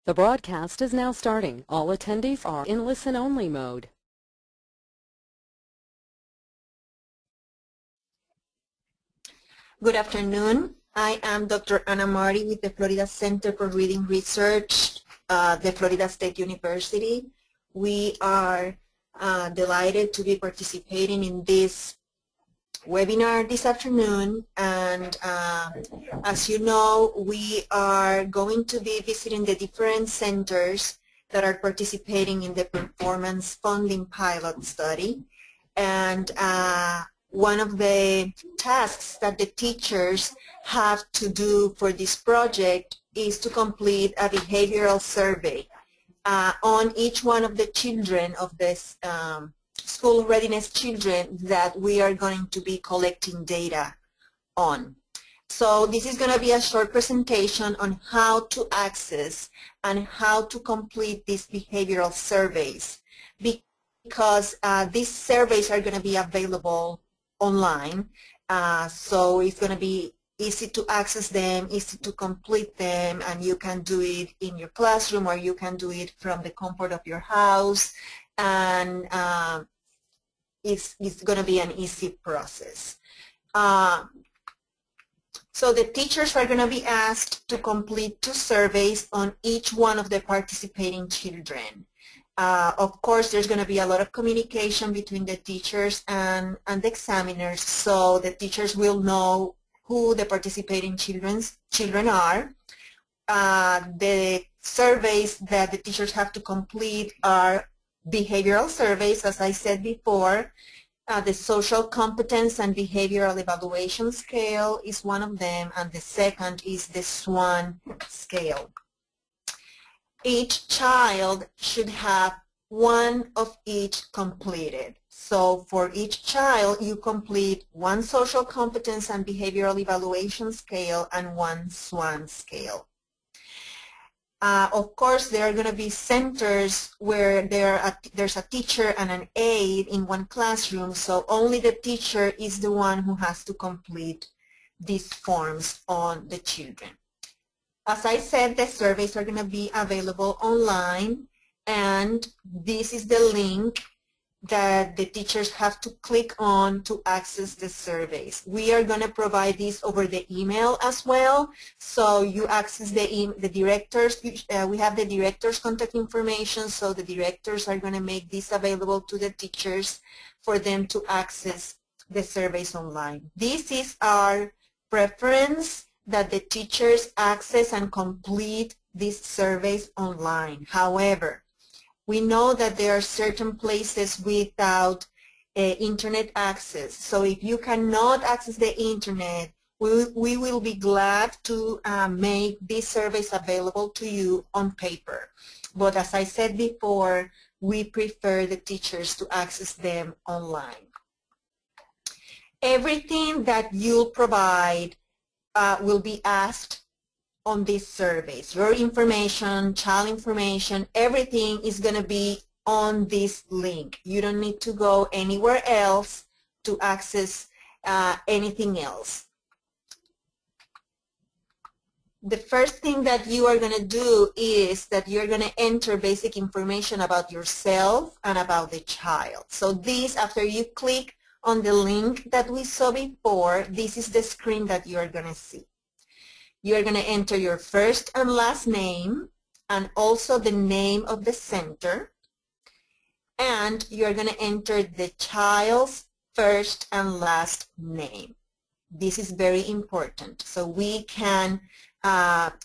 The broadcast is now starting. All attendees are in listen-only mode. Good afternoon. I am Dr. Ana Marty with the Florida Center for Reading Research, the Florida State University. We are delighted to be participating in this webinar this afternoon, and as you know, we are going to be visiting the different centers that are participating in the performance funding pilot study. And one of the tasks that the teachers have to do for this project is to complete a behavioral survey on each one of the children of this school readiness children that we are going to be collecting data on. So this is going to be a short presentation on how to access and how to complete these behavioral surveys, because these surveys are going to be available online, so it's going to be easy to access them, easy to complete them, and you can do it in your classroom or you can do it from the comfort of your house, and it's going to be an easy process. So the teachers are going to be asked to complete 2 surveys on each one of the participating children. Of course, there's going to be a lot of communication between the teachers and the examiners, so the teachers will know who the participating children are. The surveys that the teachers have to complete are behavioral surveys, as I said before. The social competence and behavioral evaluation scale is one of them, and the second is the SWAN scale. Each child should have one of each completed. So for each child, you complete 1 social competence and behavioral evaluation scale and 1 SWAN scale. Of course, there are going to be centers where there's a teacher and an aide in one classroom, so only the teacher is the one who has to complete these forms on the children. As I said, the surveys are going to be available online, and this is the link that the teachers have to click on to access the surveys. We are going to provide this over the email as well, so you access the directors. We have the directors' contact information, so the directors are going to make this available to the teachers for them to access the surveys online. This is our preference, that the teachers access and complete these surveys online. However, we know that there are certain places without internet access. So if you cannot access the internet, we will be glad to make these surveys available to you on paper. But as I said before, we prefer the teachers to access them online. Everything that you'll provide will be asked on these surveys. Your information, child information, everything is going to be on this link. You don't need to go anywhere else to access anything else. The first thing that you are going to do is that you're going to enter basic information about yourself and about the child. So this, after you click on the link that we saw before, this is the screen that you're going to see. You're going to enter your first and last name and also the name of the center, and you're going to enter the child's first and last name. This is very important, so we can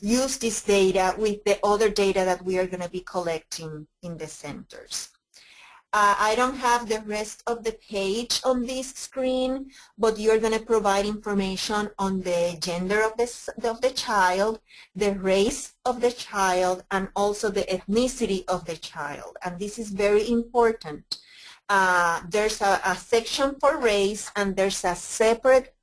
use this data with the other data that we are going to be collecting in the centers. I don't have the rest of the page on this screen, but you're going to provide information on the gender of the child, the race of the child, and also the ethnicity of the child. And this is very important. There's a section for race, and there's a separate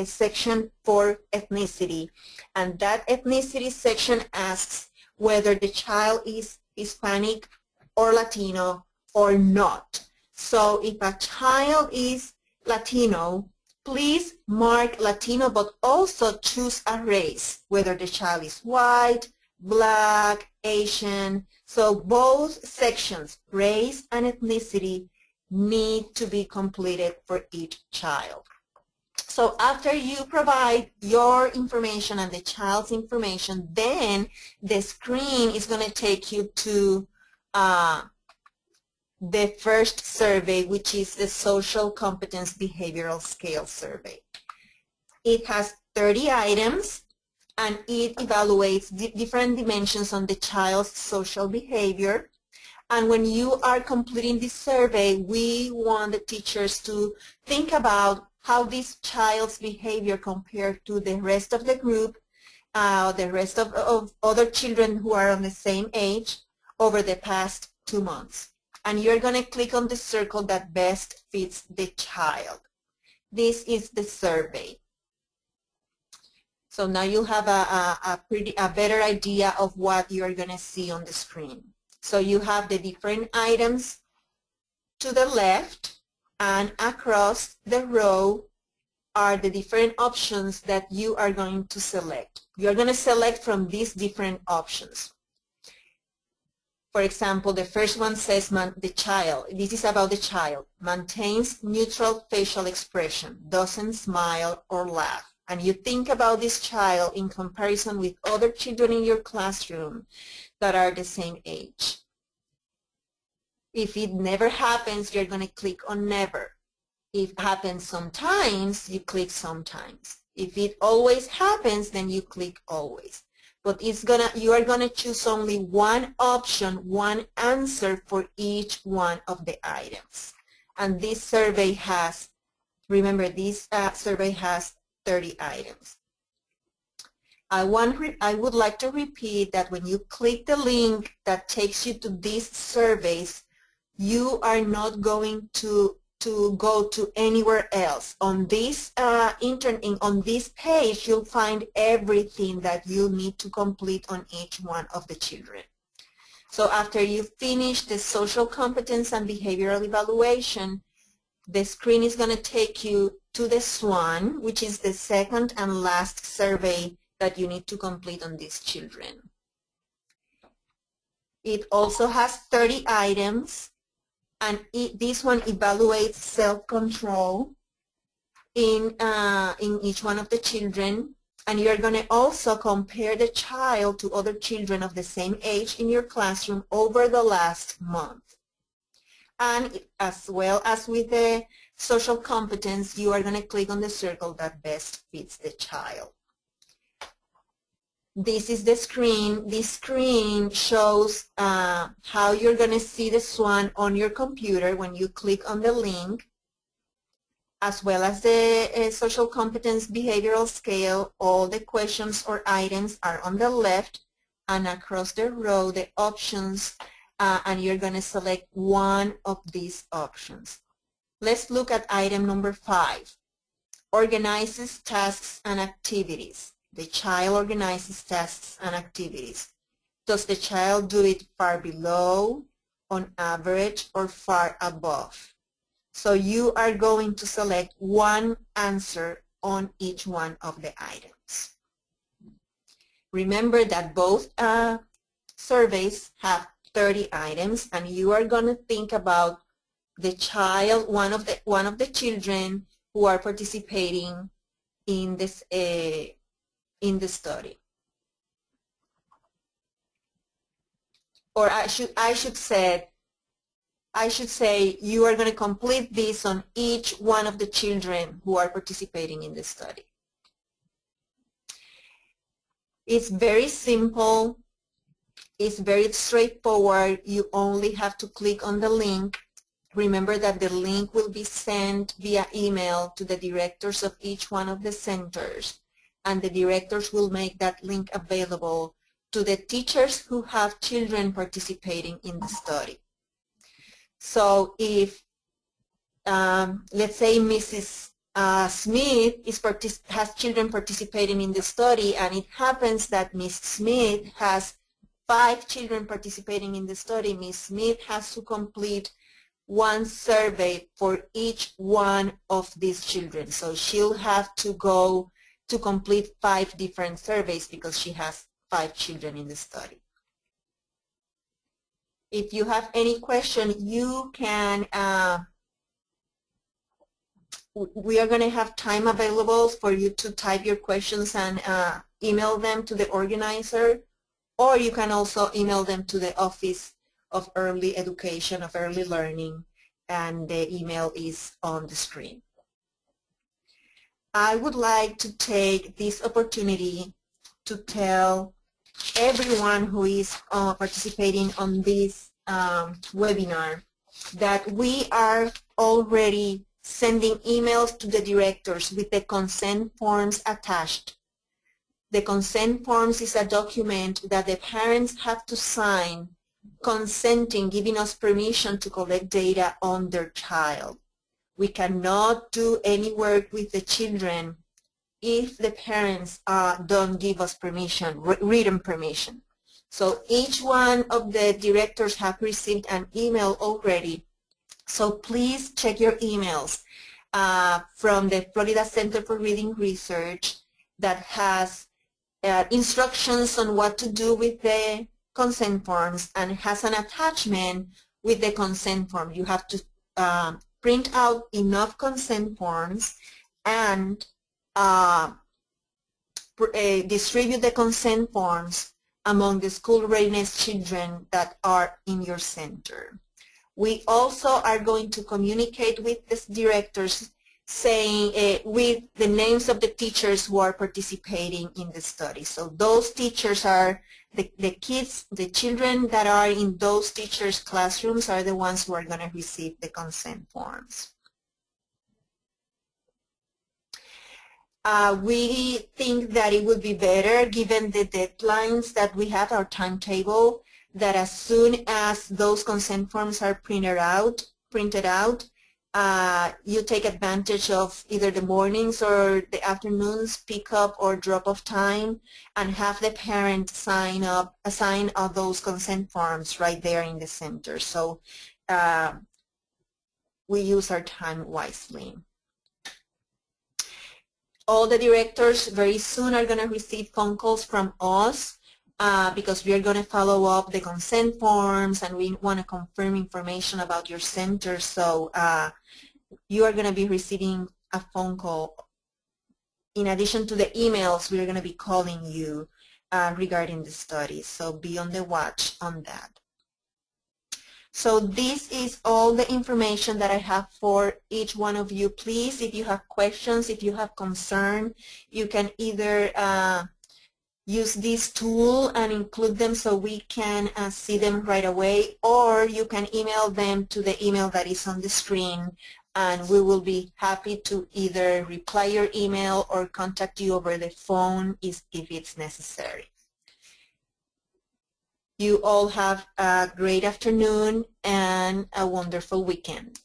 section for ethnicity. And that ethnicity section asks whether the child is Hispanic or Latino or not. So if a child is Latino, please mark Latino, but also choose a race, whether the child is white, Black, Asian. So both sections, race and ethnicity, need to be completed for each child. So after you provide your information and the child's information, then the screen is going to take you to the first survey, which is the Social Competence Behavioral Scale Survey. It has 30 items, and it evaluates different dimensions on the child's social behavior. And when you are completing this survey, we want the teachers to think about how this child's behavior compared to the rest of the group, the rest of other children who are on the same age over the past 2 months. And you're going to click on the circle that best fits the child. This is the survey. So now you'll have a better idea of what you're going to see on the screen. So you have the different items to the left, and across the row are the different options that you are going to select. You're going to select from these different options. For example, the first one says the child. This is about the child. Maintains neutral facial expression, doesn't smile or laugh. And you think about this child in comparison with other children in your classroom that are the same age. If it never happens, you're going to click on never. If it happens sometimes, you click sometimes. If it always happens, then you click always. But you are going to choose only one option, one answer for each one of the items. And this survey has, remember, this survey has 30 items. I would like to repeat that when you click the link that takes you to these surveys, you are not going to go to anywhere else. On this on this page, you'll find everything that you need to complete on each one of the children. So after you finish the social competence and behavioral evaluation, the screen is going to take you to the SWAN, which is the second and last survey that you need to complete on these children. It also has 30 items. And this one evaluates self-control in each one of the children. And you're going to also compare the child to other children of the same age in your classroom over the last month. And as well as with the social competence, you are going to click on the circle that best fits the child. This is the screen. This screen shows how you're going to see the SWAN on your computer when you click on the link, as well as the social competence behavioral scale. All the questions or items are on the left, and across the row, the options, and you're going to select one of these options. Let's look at item number 5. Organizes tasks and activities. The child organizes tasks and activities. Does the child do it far below, on average, or far above? So you are going to select one answer on each one of the items. Remember that both surveys have 30 items, and you are going to think about the child, one of the children who are participating in this in the study. Or I should say you are going to complete this on each one of the children who are participating in the study. It's very simple. It's very straightforward. You only have to click on the link. Remember that the link will be sent via email to the directors of each one of the centers, and the directors will make that link available to the teachers who have children participating in the study. So if, let's say, Mrs. Smith has children participating in the study, and it happens that Ms. Smith has 5 children participating in the study, Ms. Smith has to complete one survey for each one of these children. So she'll have to go to complete 5 different surveys because she has 5 children in the study. If you have any question, you can, we are going to have time available for you to type your questions and email them to the organizer, or you can also email them to the Office of Early Education, of Early Learning, and the email is on the screen. I would like to take this opportunity to tell everyone who is participating on this webinar that we are already sending emails to the directors with the consent forms attached. The consent forms is a document that the parents have to sign consenting, giving us permission to collect data on their child. We cannot do any work with the children if the parents don't give us permission, written permission. So each one of the directors have received an email already. So please check your emails from the Florida Center for Reading Research that has instructions on what to do with the consent forms and has an attachment with the consent form. You have to print out enough consent forms and distribute the consent forms among the school readiness children that are in your center. We also are going to communicate with the directors saying with the names of the teachers who are participating in the study. So those teachers are the kids, the children that are in those teachers' classrooms are the ones who are going to receive the consent forms. We think that it would be better, given the deadlines that we have, our timetable, that as soon as those consent forms are printed out, you take advantage of either the mornings or the afternoons pick-up or drop-off time and have the parent assign those consent forms right there in the center. So we use our time wisely. All the directors very soon are going to receive phone calls from us because we are going to follow up the consent forms and we want to confirm information about your center. So you are going to be receiving a phone call. In addition to the emails, we are going to be calling you regarding the study. So be on the watch on that. So this is all the information that I have for each one of you. Please, if you have questions, if you have concern, you can either use this tool and include them so we can see them right away, or you can email them to the email that is on the screen, and we will be happy to either reply your email or contact you over the phone if it's necessary. You all have a great afternoon and a wonderful weekend.